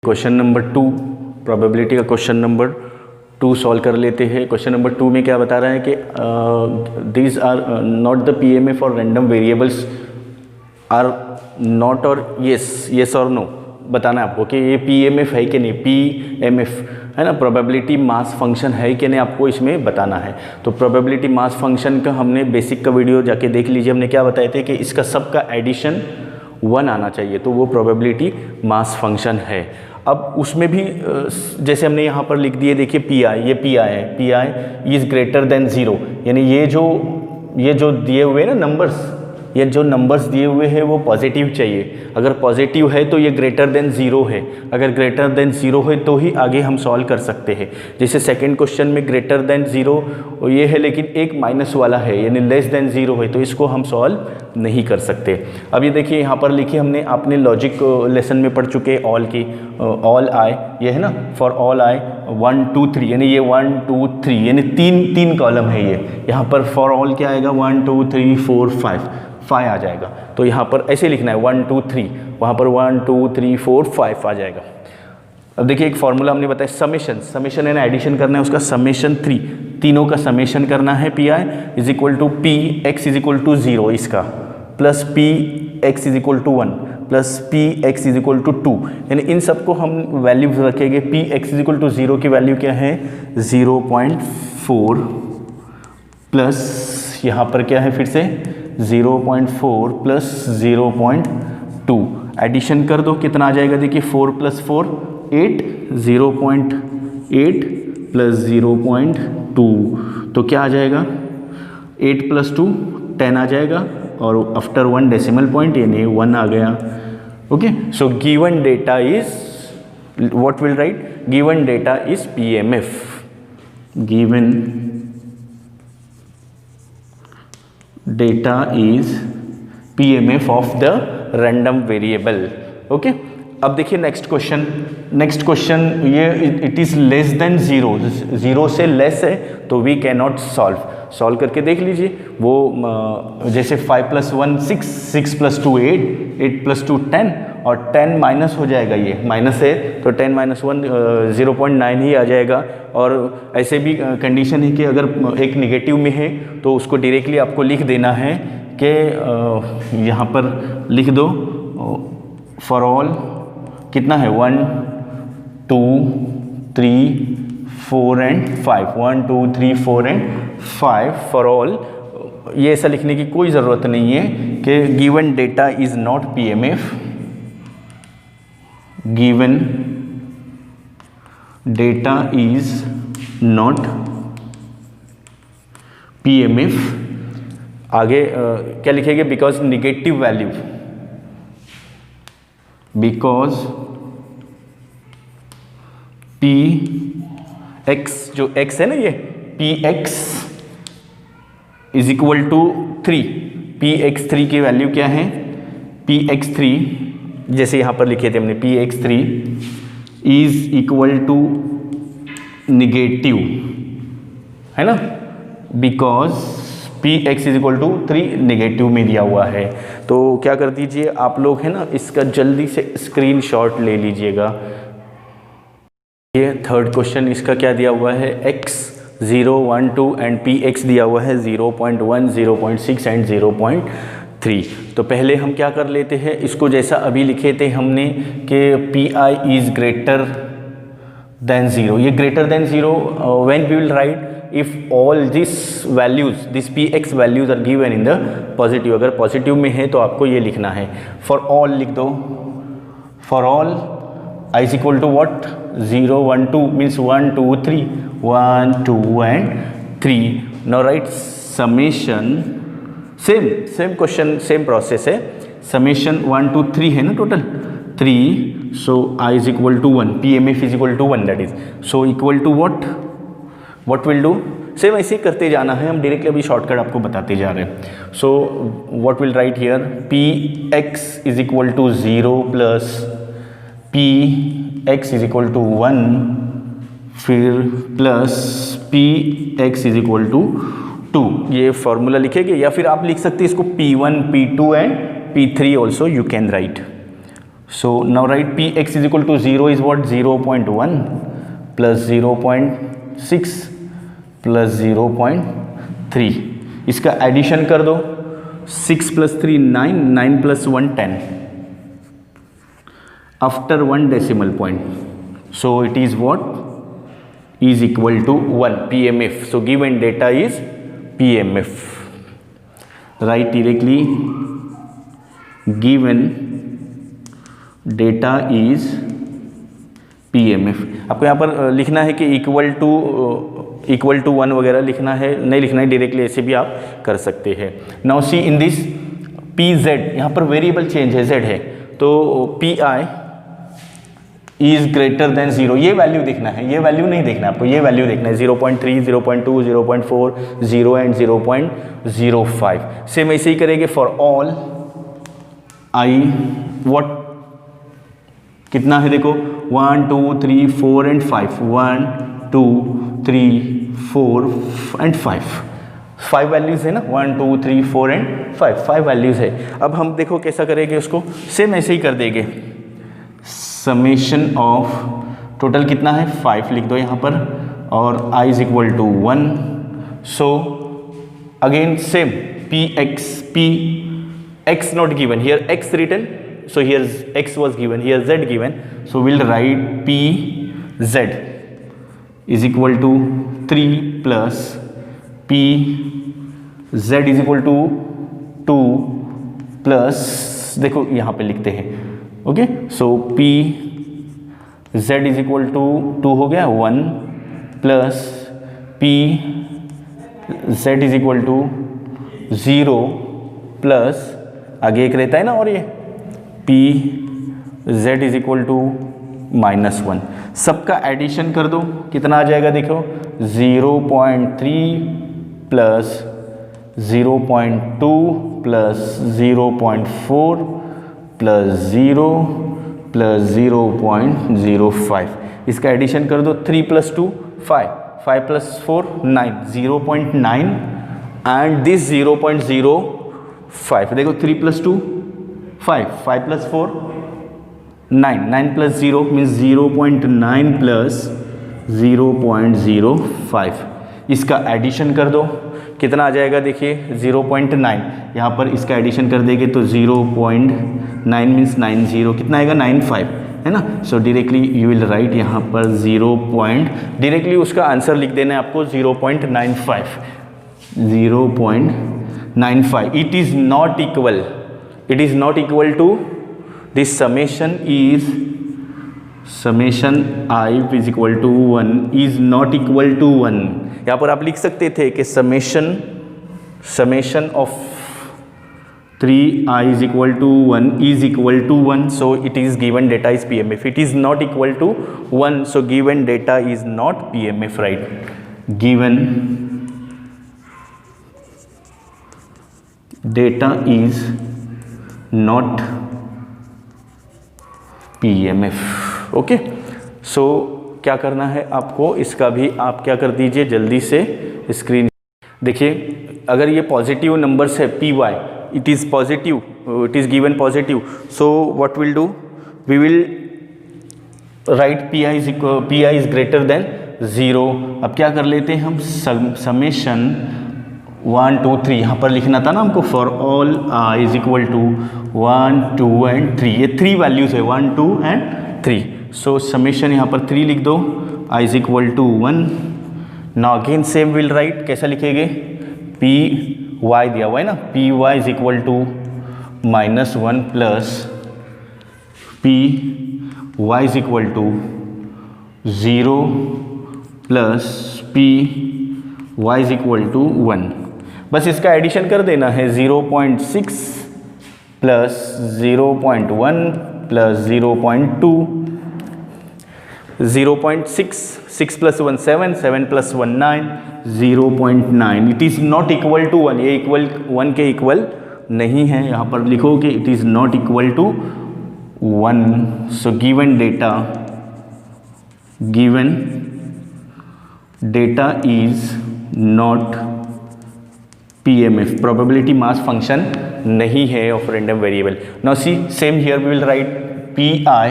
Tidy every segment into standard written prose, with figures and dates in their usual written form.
Question number 2 probability का question number 2 solve कर लेते हैं। क्वेश्चन नंबर 2 में क्या बता रहा है कि these are not the PMF for random variables are not और येस और नो बताना है आपको कि ये पीएमएफ है कि नहीं, पीएमएफ है ना, प्रोबेबिलिटी मास फंक्शन है कि नहीं, आपको इसमें बताना है। तो प्रोबेबिलिटी मास फंक्शन का हमने बेसिक का वीडियो जाके देख लीजिए। हमने क्या बताए थे कि इसका सबका एडिशन 1 आना चाहिए, तो वो प्रोबेबिलिटी मास फंक्शन है। अब उसमें भी जैसे हमने यहाँ पर लिख दिए, देखिए पी आई, ये पी आई है, P I is greater than 0, यानी ये जो दिए हुए ना नंबर्स, ये जो नंबर्स दिए हुए हैं वो पॉजिटिव चाहिए। अगर पॉजिटिव है तो ये ग्रेटर देन 0 है, अगर ग्रेटर देन 0 है तो ही आगे हम सॉल्व कर सकते हैं। जैसे सेकंड क्वेश्चन में ग्रेटर देन 0 ये है, लेकिन एक माइनस वाला है यानी लेस देन 0 है, तो इसको हम सॉल्व नहीं कर सकते। अब ये देखिए यहाँ पर लिखिए, हमने आपने लॉजिक लेसन में पढ़ चुके ऑल की, ऑल आई ये है ना, फॉर ऑल आई 1 2 3, यानी ये 1 2 3 यानी तीन कॉलम है ये। यहाँ पर फॉर ऑल क्या आएगा, 1 2 3 4 5 आ जाएगा। तो यहाँ पर ऐसे लिखना है 1 2 3, वहाँ पर 1 2 3 4 5 आ जाएगा। अब देखिए एक फॉर्मूला हमने बताया, समेशन है ना, एडिशन करना है उसका, समेशन 3, तीनों का समेशन करना है। P I is equal to P X is equal to 0 इसका, plus P X is equal to 1 plus P X is equal to 2, यानी इन सबको हम वैल्यूज रखेंगे। P X is equal to 0 की वैल्यू क्या है 0.4 प्लस यहाँ पर क्या है फिर से 0.4 प्लस 0.2, एडिशन कर दो कितना आ जाएगा, देखिए 4 प्लस 4 8, 0.8 प्लस 0.2, तो क्या आ जाएगा 8 प्लस 2 10 आ जाएगा, और आफ्टर 1 डेसिमल पॉइंट यानी 1 आ गया। Okay, so given data is what will right, given data is PMF, given data is PMF of the random variable। Okay, अब देखिए नेक्स्ट क्वेश्चन ये इट इज़ लेस देन 0, 0 से less है तो we can not solve करके देख लीजिए। वो जैसे 5 प्लस 1 6, 6 प्लस 2 8, 8 प्लस 2 10, और 10 माइनस हो जाएगा, ये माइनस है तो 10 माइनस 1 0.9 ही आ जाएगा। और ऐसे भी कंडीशन है कि अगर एक निगेटिव में है तो उसको डायरेक्टली आपको लिख देना है कि यहाँ पर लिख दो फॉर ऑल कितना है 1 2 3 4 एंड 5, 1 2 3 4 एंड 5 फॉर ऑल। ये ऐसा लिखने की कोई ज़रूरत नहीं है कि given data is not PMF, given data is not PMF. आगे क्या लिखेंगे, because negative value, because P X, जो एक्स है ना ये P X is equal to 3, P X 3 की वैल्यू क्या है, पी एक्स 3 जैसे यहाँ पर लिखे थे हमने, P X 3 is equal to negative, है ना, because P X is equal to 3 negative में दिया हुआ है। तो क्या कर दीजिए आप लोग, है ना, इसका जल्दी से स्क्रीनशॉट ले लीजिएगा। ये थर्ड क्वेश्चन, इसका क्या दिया हुआ है, x 0 1 2 एंड पी एक्स दिया हुआ है 0.1 0.6 एंड 0.3। तो पहले हम क्या कर लेते हैं, इसको जैसा अभी लिखे थे हमने कि P I is greater than 0, ये greater than 0 when we will write if all this values, this P X values are given in the positive. अगर पॉजिटिव में है तो आपको ये लिखना है, फॉर ऑल लिख दो, for all I is equal to what 0 1 2 means 1 2 3, 1 2 and 3। Now write summation, same question same process है, समेशन 1 2 3 है ना total 3, so I is equal to 1, P M F is equal to 1, that is so equal to what will do, same ऐसे ही करते जाना है, हम directly अभी शॉर्टकट आपको बताते जा रहे हैं। So what will write here, P X is equal to 0 plus P X is equal to 1, फिर plus P X is equal to 2, ये फॉर्मूला लिखेंगे, या फिर आप लिख सकते हैं इसको P1 P2 and P3 also you can write. So now write Px is equal to 0 is what? 0.1 plus 0.6 plus 0.3. इसका एडिशन कर दो, 6 plus 3 9, 9 plus 1 10 after 1 decimal point. So it is what? Is equal to 1 PMF. So given data is PMF. Write directly given data is PMF. आपको यहाँ पर लिखना है कि equal to 1 वगैरह लिखना है, नहीं लिखना है, डायरेक्टली ऐसे भी आप कर सकते हैं. Now see in this PZ, यहाँ पर वेरिएबल चेंज है, Z है, तो PI इज ग्रेटर देन 0, ये वैल्यू देखना है, ये वैल्यू नहीं देखना है आपको, ये वैल्यू देखना है 0.3, 0.2, 0.4, 0 एंड 0.05. सेम ऐसे ही करेंगे फॉर ऑल I व्हाट कितना है देखो 1 2 3 4 एंड 5, 1 2 3 4 एंड 5 वैल्यूज है ना, 1 2 3 4 एंड 5 वैल्यूज है. अब हम देखो कैसा करेंगे उसको, सेम ऐसे ही कर देंगे. समेशन ऑफ टोटल कितना है 5 लिख दो यहाँ पर, और I is equal to 1. So again same Px not given, here x written, so here x was given, here z given, so we'll write Pz is equal to 3 plus Pz is equal to 2 plus, देखो यहाँ पे लिखते हैं, okay. So Pz is equal to 2 हो गया 1 plus Pz is equal to 0 plus आगे एक रहता है ना, और ये Pz इज इक्वल टू -1. सबका एडिशन कर दो, कितना आ जाएगा देखो 0.3 प्लस 0.2 प्लस 0.4 प्लस 0 प्लस 0.05. इसका एडिशन कर दो, 3 प्लस 2 5, 5 प्लस 4 9, 0.9 एंड दिस 0.05. देखो 3 plus 2 5, 5 plus 4 9, 9 plus 0 means 0.9 plus 0.05. इसका एडिशन कर दो, कितना आ जाएगा देखिए 0.9. यहाँ पर इसका एडिशन कर देंगे तो 0.9 मीन्स 90, कितना आएगा 95 है ना. सो डायरेक्टली यू विल राइट यहाँ पर डायरेक्टली उसका आंसर लिख देना है आपको 0.95. It is not equal to this summation I is equal to 1 is not equal to 1. यहाँ पर आप लिख सकते थे कि summation of 3i is equal to 1 is equal to 1, so it is given data is PMF. It is not equal to 1, so given data is not PMF, right? Given data is not PMF. Okay. So क्या करना है आपको, इसका भी आप क्या कर दीजिए जल्दी से स्क्रीन देखिए. अगर ये पॉजिटिव नंबर्स है PY, it is positive, it is given positive, so what will do, we will write PI is greater than 0. अब क्या कर लेते हैं हम, समेशन 1 2 3 यहाँ पर लिखना था ना हमको, for all I is equal to 1 2 and 3. ये 3 वैल्यूज है 1 2 एंड 3. सो समेशन यहाँ पर 3 लिख दो, I is equal to 1. Now again same will write, कैसा लिखेंगे, PY दिया हुआ है ना, PY is equal to -1 plus PY is equal to 0 plus PY is equal to 1. बस इसका एडिशन कर देना है, 0.6 plus 0.1 plus 0.2, 0.6, 6 plus 1 7, 7 plus 1 9, 0.9. It is not equal to 1, ये इक्वल 1 के इक्वल नहीं है. यहाँ पर लिखो कि it is not equal to 1. So given data is नॉट PMF, प्रोबेबिलिटी मास फंक्शन नहीं है of random variable. Now see same here we will write P I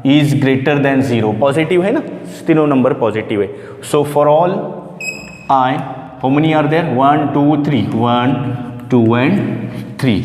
is greater than 0, positive है ना, तीनों नंबर पॉजिटिव है. So for all I, how many are there, 1 2 3, 1 2 and 3.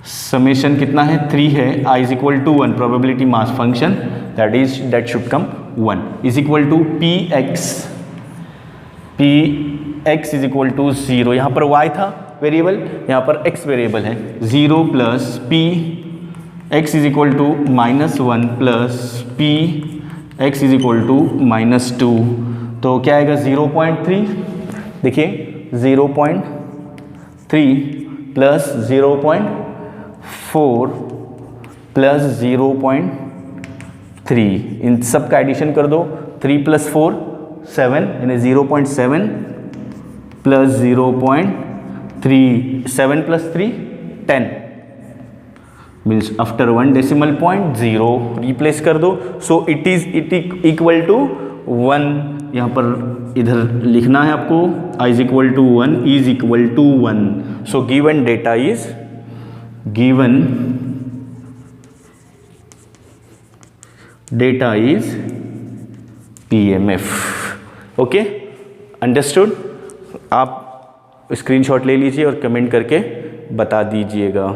Summation कितना है, 3 है. I is equal to 1, probability mass function that should come 1 is equal to P X is equal to 0. यहाँ पर y था variable, यहाँ पर x variable है. 0 plus P X is equal to -1 plus P X is equal to -2. तो क्या आएगा 0.3. देखिए 0.3 प्लस 0.4 प्लस 0.3, इन सब का एडिशन कर दो. 3 प्लस 4 7, यानी 0.7 plus 0.3, 7 plus 3 10, means after 1 decimal point 0 replace कर दो. So it equal to 1. यहाँ पर इधर लिखना है आपको, i is equal to 1 is equal to 1. So given data is PMF. Okay, understood. आप स्क्रीनशॉट ले लीजिए और कमेंट करके बता दीजिएगा.